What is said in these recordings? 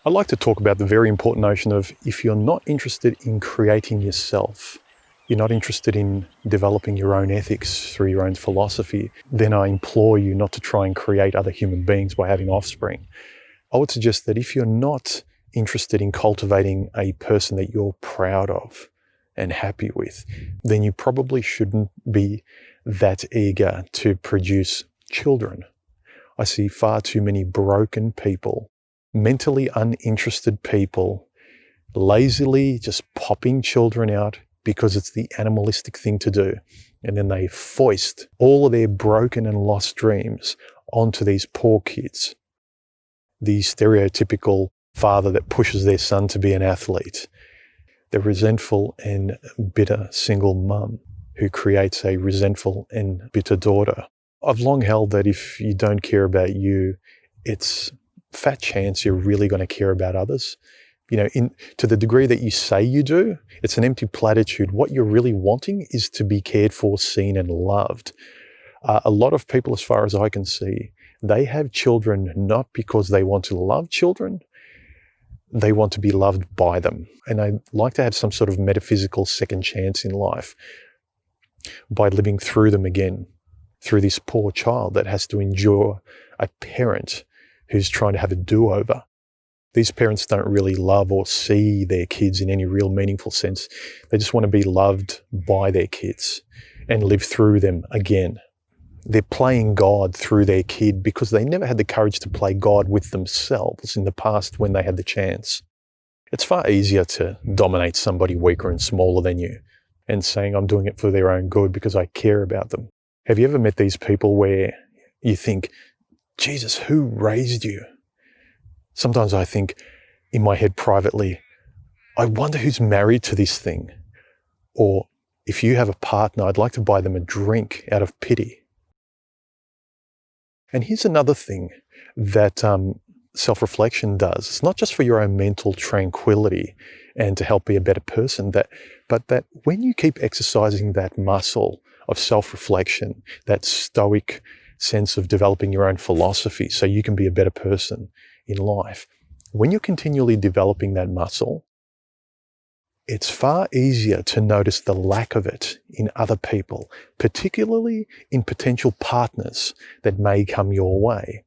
I'd like to talk about the very important notion of if you're not interested in creating yourself, you're not interested in developing your own ethics through your own philosophy, then I implore you not to try and create other human beings by having offspring. I would suggest that if you're not interested in cultivating a person that you're proud of and happy with, then you probably shouldn't be that eager to produce children. I see far too many broken people, mentally uninterested people, lazily just popping children out because it's the animalistic thing to do. And then they foist all of their broken and lost dreams onto these poor kids. The stereotypical father that pushes their son to be an athlete. The resentful and bitter single mum who creates a resentful and bitter daughter. I've long held that if you don't care about you, it's fat chance you're really going to care about others. You know, to the degree that you say you do, it's an empty platitude. What you're really wanting is to be cared for, seen, and loved. A lot of people, as far as I can see, they have children not because they want to love children, they want to be loved by them. And they like to have some sort of metaphysical second chance in life by living through them again, through this poor child that has to endure a parent who's trying to have a do-over. These parents don't really love or see their kids in any real meaningful sense. They just want to be loved by their kids and live through them again. They're playing God through their kid because they never had the courage to play God with themselves in the past when they had the chance. It's far easier to dominate somebody weaker and smaller than you and saying, I'm doing it for their own good because I care about them. Have you ever met these people where you think, Jesus, who raised you? Sometimes I think in my head privately, I wonder who's married to this thing. Or if you have a partner, I'd like to buy them a drink out of pity. And here's another thing that self-reflection does. It's not just for your own mental tranquility and to help be a better person, but that when you keep exercising that muscle of self-reflection, that stoic sense of developing your own philosophy so you can be a better person in life, when you're continually developing that muscle, it's far easier to notice the lack of it in other people, particularly in potential partners that may come your way.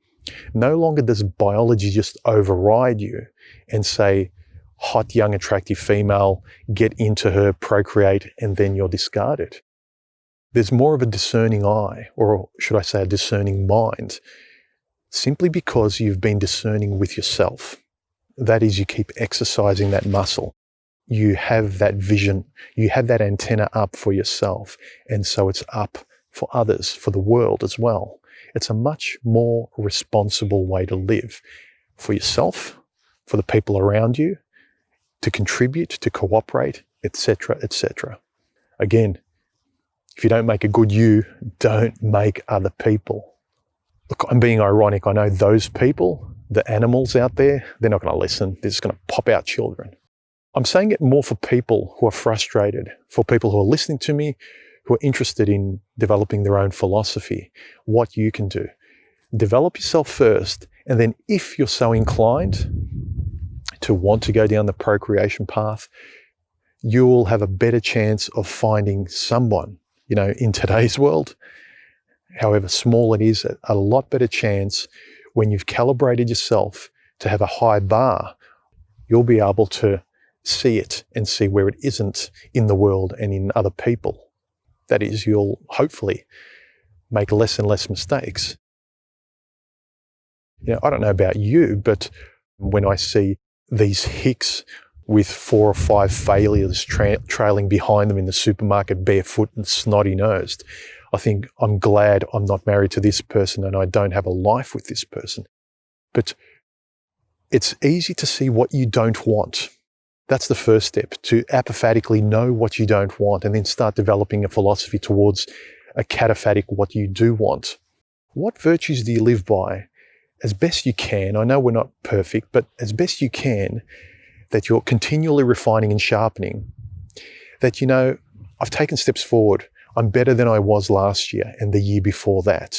No longer does biology just override you and say, hot, young, attractive female, get into her, procreate, and then you're discarded. There's more of a discerning eye, or should I say a discerning mind, simply because you've been discerning with yourself. That is, you keep exercising that muscle. You have that vision, you have that antenna up for yourself, and so it's up for others, for the world as well. It's a much more responsible way to live for yourself, for the people around you, to contribute, to cooperate, etc., etc. Again, if you don't make a good you, don't make other people. Look, I'm being ironic. I know those people, the animals out there, they're not going to listen. They're just going to pop out children. I'm saying it more for people who are frustrated, for people who are listening to me, who are interested in developing their own philosophy, what you can do. Develop yourself first, and then if you're so inclined to want to go down the procreation path, you will have a better chance of finding someone, in today's world, however small it is, a lot better chance when you've calibrated yourself to have a high bar. You'll be able to see it and see where it isn't in the world and in other people. That is, you'll hopefully make less and less mistakes. I don't know about you, but when I see these hicks with 4 or 5 failures trailing behind them in the supermarket barefoot and snotty-nosed, I think, I'm glad I'm not married to this person and I don't have a life with this person. But it's easy to see what you don't want. That's the first step, to apophatically know what you don't want and then start developing a philosophy towards a cataphatic what you do want. What virtues do you live by? As best you can, I know we're not perfect, but as best you can, that you're continually refining and sharpening. That, I've taken steps forward. I'm better than I was last year and the year before that.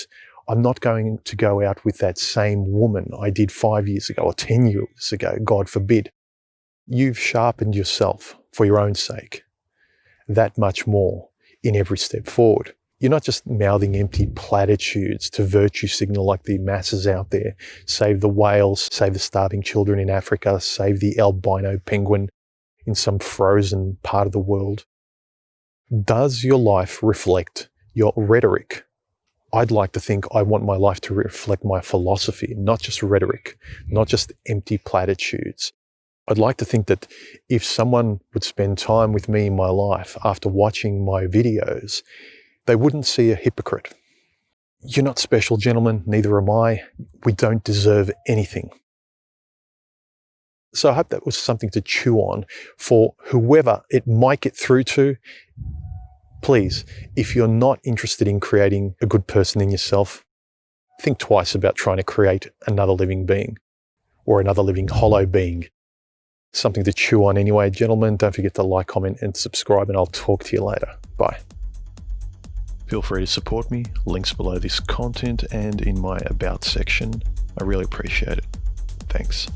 I'm not going to go out with that same woman I did 5 years ago or 10 years ago, God forbid. You've sharpened yourself for your own sake that much more in every step forward. You're not just mouthing empty platitudes to virtue signal like the masses out there. Save the whales, save the starving children in Africa, save the albino penguin in some frozen part of the world. Does your life reflect your rhetoric? I'd like to think I want my life to reflect my philosophy, not just rhetoric, not just empty platitudes. I'd like to think that if someone would spend time with me in my life after watching my videos, they wouldn't see a hypocrite. You're not special, gentlemen, neither am I. We don't deserve anything. So I hope that was something to chew on for whoever it might get through to. Please, if you're not interested in creating a good person in yourself, think twice about trying to create another living being or another living hollow being. Something to chew on anyway. Gentlemen, don't forget to like, comment, and subscribe, and I'll talk to you later. Bye. Feel free to support me. Links below this content and in my About section. I really appreciate it. Thanks.